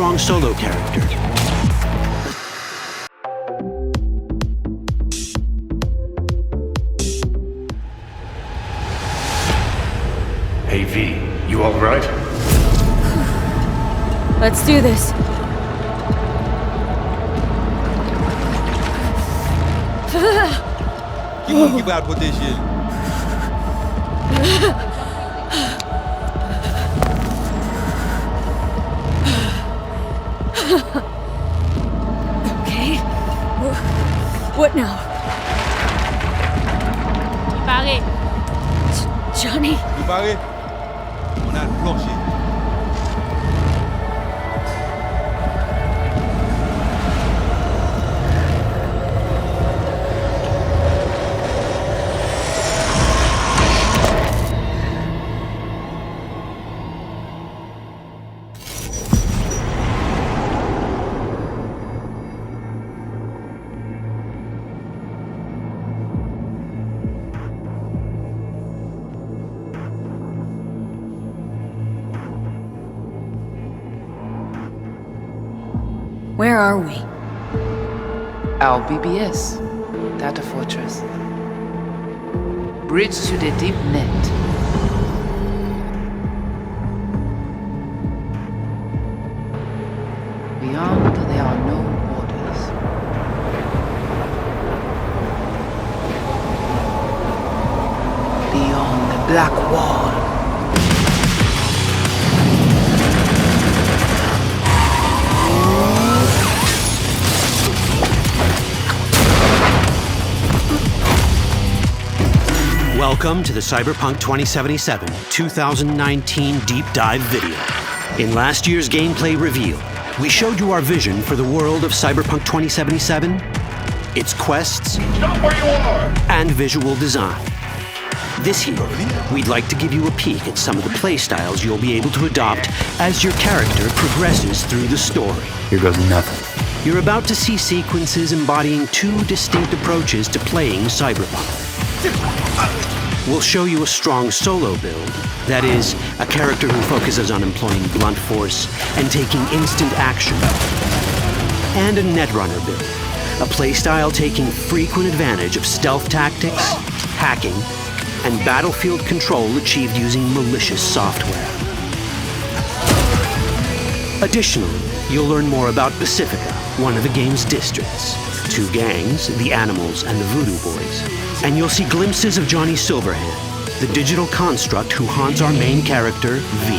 strong solo character. Hey V, you alright? Let's do this. Give out what this is. Okay. What now? Pare. Johnny? You Barry? On a plancher. Where are we? Our BBS, Data Fortress. Bridge to the deep net. Beyond, there are no borders. Beyond the black wall. Welcome to the Cyberpunk 2077 2019 Deep Dive video. In last year's gameplay reveal, we showed you our vision for the world of Cyberpunk 2077, its quests, Stop where you are! and visual design. This year, we'd like to give you a peek at some of the playstyles you'll be able to adopt as your character progresses through the story. Here goes nothing. You're about to see sequences embodying two distinct approaches to playing Cyberpunk. We'll show you a strong solo build, that is, a character who focuses on employing blunt force and taking instant action, and a netrunner build, a playstyle taking frequent advantage of stealth tactics, hacking, and battlefield control achieved using malicious software. Additionally, you'll learn more about Pacifica, one of the game's districts, two gangs, the Animals and the Voodoo Boyz, and you'll see glimpses of Johnny Silverhand, the digital construct who haunts our main character, V.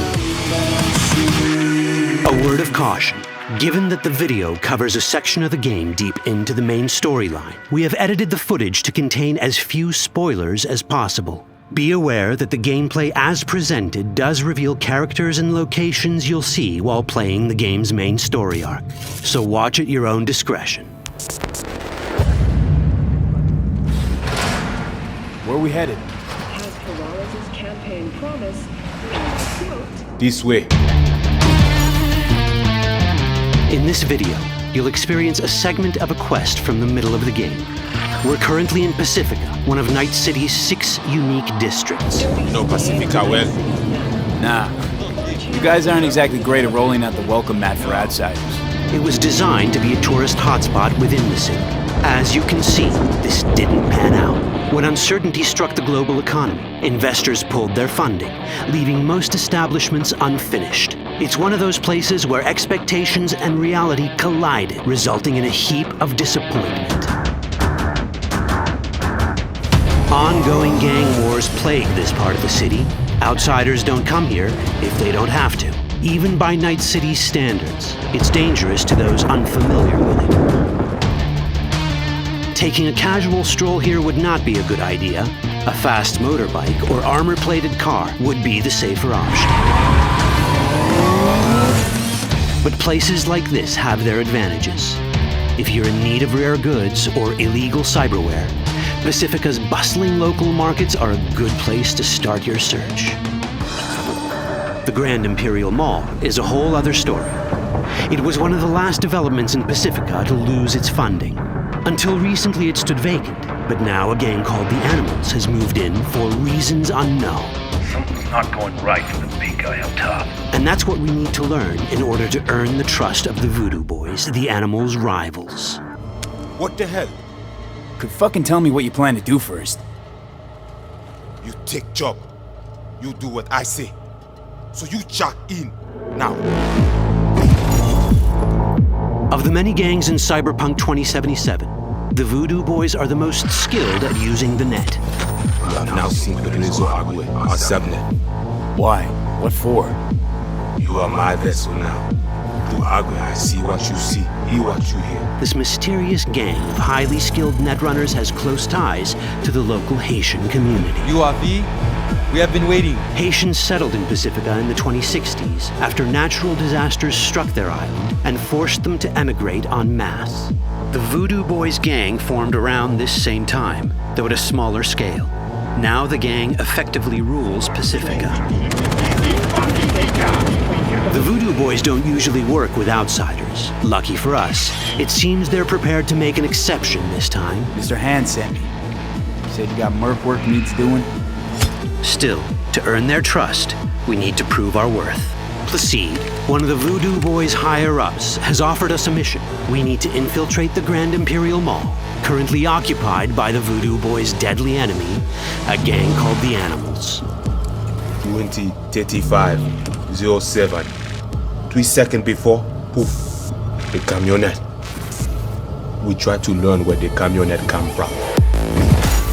A word of caution. Given that the video covers a section of the game deep into the main storyline, we have edited the footage to contain as few spoilers as possible. Be aware that the gameplay as presented does reveal characters and locations you'll see while playing the game's main story arc, so watch at your own discretion. Where are we headed? As Peralez's campaign promise, quote, This way. In this video, you'll experience a segment of a quest from the middle of the game. We're currently in Pacifica, one of Night City's 6 unique districts. No Pacifica well. Nah. You guys aren't exactly great at rolling out the welcome mat for outsiders. It was designed to be a tourist hotspot within the city. As you can see, this didn't pan out. When uncertainty struck the global economy, investors pulled their funding, leaving most establishments unfinished. It's one of those places where expectations and reality collided, resulting in a heap of disappointment. Ongoing gang wars plague this part of the city. Outsiders don't come here if they don't have to. Even by Night City's standards, it's dangerous to those unfamiliar with it. Taking a casual stroll here would not be a good idea. A fast motorbike or armor-plated car would be the safer option. But places like this have their advantages. If you're in need of rare goods or illegal cyberware, Pacifica's bustling local markets are a good place to start your search. The Grand Imperial Mall is a whole other story. It was one of the last developments in Pacifica to lose its funding. Until recently it stood vacant, but now a gang called the Animals has moved in for reasons unknown. It's not going right for the big guy up top. And that's what we need to learn in order to earn the trust of the Voodoo Boyz, the animals' rivals. What the hell? Could fucking tell me what you plan to do first. You take job. You do what I say. So you jack in now. Of the many gangs in Cyberpunk 2077, the Voodoo Boyz are the most skilled at using the net. You have now seen Pekinizo Agwe, our subnet. Why? What for? You are my vessel now. Through Agwe, I see what you see, hear what you hear. This mysterious gang of highly skilled netrunners has close ties to the local Haitian community. You are V? We have been waiting. Haitians settled in Pacifica in the 2060s after natural disasters struck their island and forced them to emigrate en masse. The Voodoo Boyz gang formed around this same time, though at a smaller scale. Now the gang effectively rules Pacifica. The Voodoo Boyz don't usually work with outsiders. Lucky for us, it seems they're prepared to make an exception this time. Mr. Hand sent me. Said you got merc work needs doing. Still, to earn their trust, we need to prove our worth. Placide, one of the Voodoo Boyz' higher-ups, has offered us a mission. We need to infiltrate the Grand Imperial Mall, currently occupied by the Voodoo Boyz' deadly enemy, a gang called the Animals. 20:35:07. 3 seconds before, poof, the camionette. We try to learn where the camionette come from.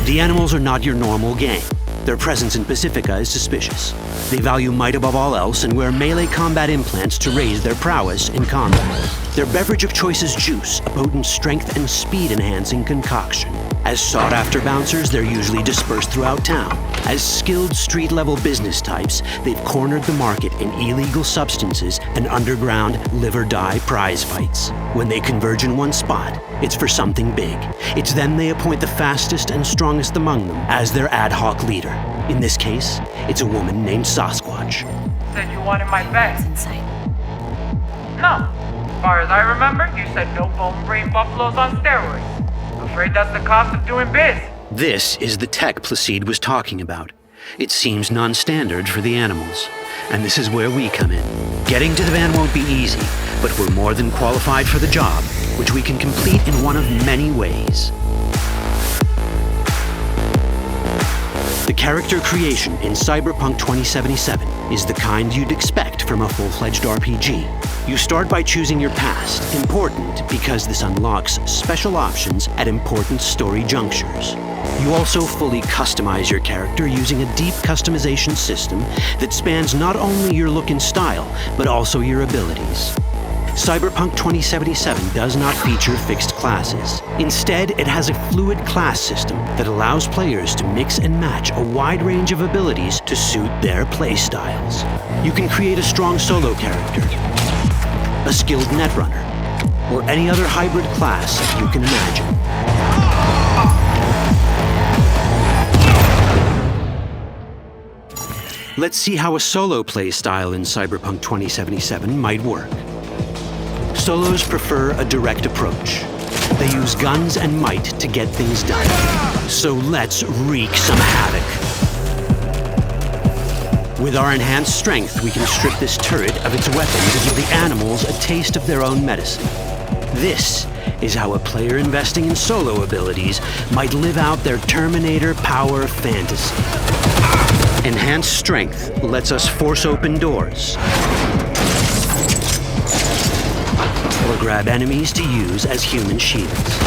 The Animals are not your normal gang. Their presence in Pacifica is suspicious. They value might above all else and wear melee combat implants to raise their prowess in combat. Their beverage of choice is juice, a potent strength and speed-enhancing concoction. As sought-after bouncers, they're usually dispersed throughout town. As skilled street-level business types, they've cornered the market in illegal substances and underground live-or-die prize fights. When they converge in one spot, it's for something big. It's then they appoint the fastest and strongest among them as their ad hoc leader. In this case, it's a woman named Sasquatch. Said you wanted my bag. Inside. No. As far as I remember, you said no bone brain buffaloes on steroids. Afraid that's the cost of doing biz. This is the tech Placide was talking about. It seems non-standard for the Animals. And this is where we come in. Getting to the van won't be easy, but we're more than qualified for the job, which we can complete in one of many ways. The character creation in Cyberpunk 2077 is the kind you'd expect from a full-fledged RPG. You start by choosing your past, important because this unlocks special options at important story junctures. You also fully customize your character using a deep customization system that spans not only your look and style, but also your abilities. Cyberpunk 2077 does not feature fixed classes. Instead, it has a fluid class system that allows players to mix and match a wide range of abilities to suit their playstyles. You can create a strong solo character, a skilled netrunner, or any other hybrid class you can imagine. Let's see how a solo play style in Cyberpunk 2077 might work. Solos prefer a direct approach. They use guns and might to get things done. So let's wreak some havoc. With our enhanced strength, we can strip this turret of its weapons and give the Animals a taste of their own medicine. This is how a player investing in solo abilities might live out their Terminator power fantasy. Enhanced strength lets us force open doors, or grab enemies to use as human shields.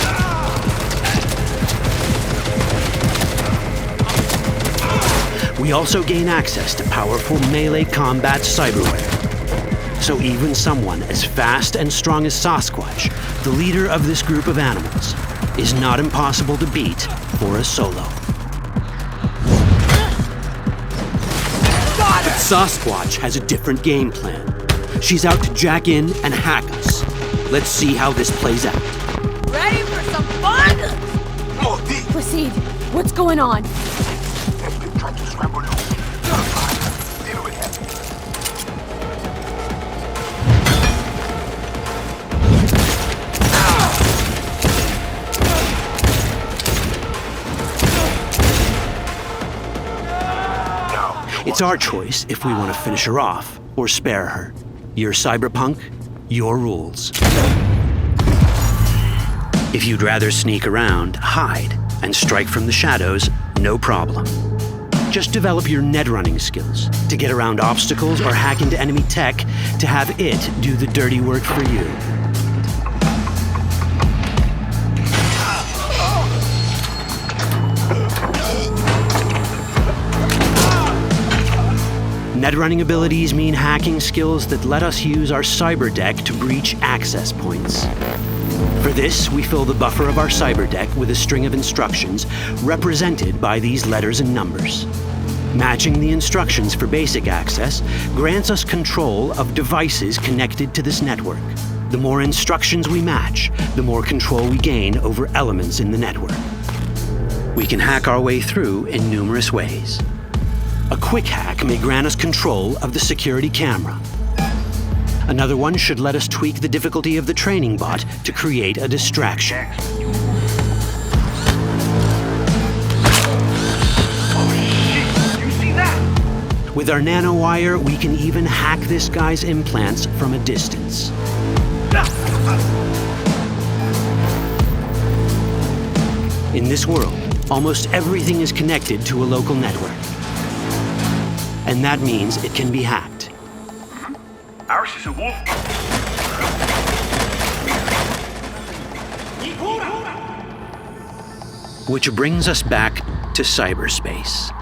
We also gain access to powerful melee combat cyberware. So even someone as fast and strong as Sasquatch, the leader of this group of animals, is not impossible to beat for a solo. But Sasquatch has a different game plan. She's out to jack in and hack us. Let's see how this plays out. Ready for some fun? Proceed. What's going on? It's our choice if we want to finish her off or spare her. You're Cyberpunk, your rules. If you'd rather sneak around, hide, and strike from the shadows, no problem. Just develop your net running skills to get around obstacles or hack into enemy tech to have it do the dirty work for you. Net running abilities mean hacking skills that let us use our cyber deck to breach access points. For this, we fill the buffer of our cyber deck with a string of instructions represented by these letters and numbers. Matching the instructions for basic access grants us control of devices connected to this network. The more instructions we match, the more control we gain over elements in the network. We can hack our way through in numerous ways. A quick hack may grant us control of the security camera. Another one should let us tweak the difficulty of the training bot to create a distraction. With our nanowire, we can even hack this guy's implants from a distance. In this world, almost everything is connected to a local network. And that means it can be hacked. Ours is a wolf. Which brings us back to cyberspace.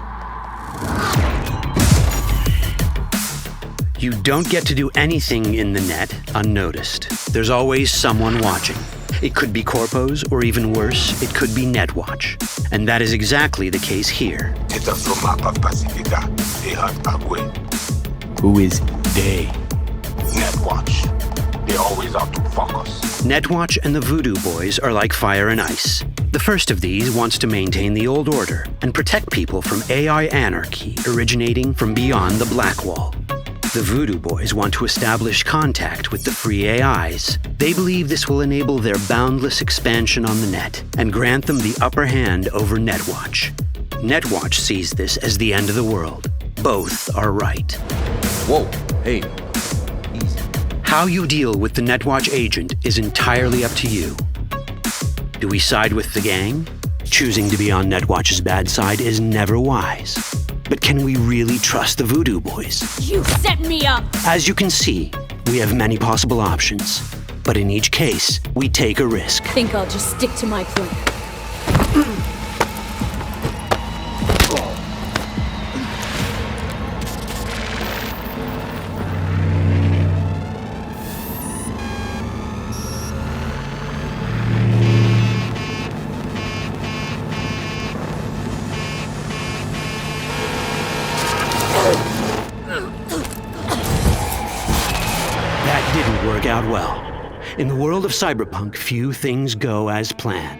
You don't get to do anything in the net unnoticed. There's always someone watching. It could be corpos, or even worse, it could be Netwatch. And that is exactly the case here. Who is they? Netwatch. They always out to fuck us. Netwatch and the Voodoo Boyz are like fire and ice. The first of these wants to maintain the old order and protect people from AI anarchy originating from beyond the Black Wall. The Voodoo Boyz want to establish contact with the free AIs. They believe this will enable their boundless expansion on the net and grant them the upper hand over Netwatch. Netwatch sees this as the end of the world. Both are right. Whoa, hey, easy. How you deal with the Netwatch agent is entirely up to you. Do we side with the gang? Choosing to be on Netwatch's bad side is never wise. But can we really trust the Voodoo Boyz? You set me up! As you can see, we have many possible options. But in each case, we take a risk. Think I'll just stick to my plan. Work out well. In the world of Cyberpunk, few things go as planned.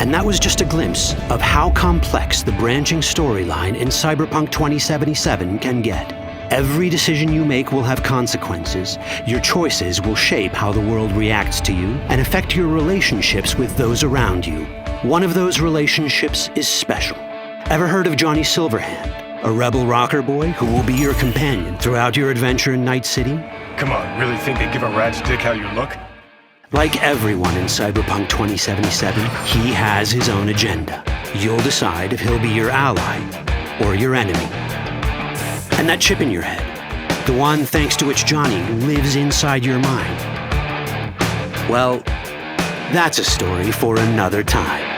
And that was just a glimpse of how complex the branching storyline in Cyberpunk 2077 can get. Every decision you make will have consequences. Your choices will shape how the world reacts to you and affect your relationships with those around you. One of those relationships is special. Ever heard of Johnny Silverhand? A rebel rocker boy who will be your companion throughout your adventure in Night City? Come on, really think they give a rat's dick how you look? Like everyone in Cyberpunk 2077, he has his own agenda. You'll decide if he'll be your ally or your enemy. And that chip in your head, the one thanks to which Johnny lives inside your mind, well, that's a story for another time.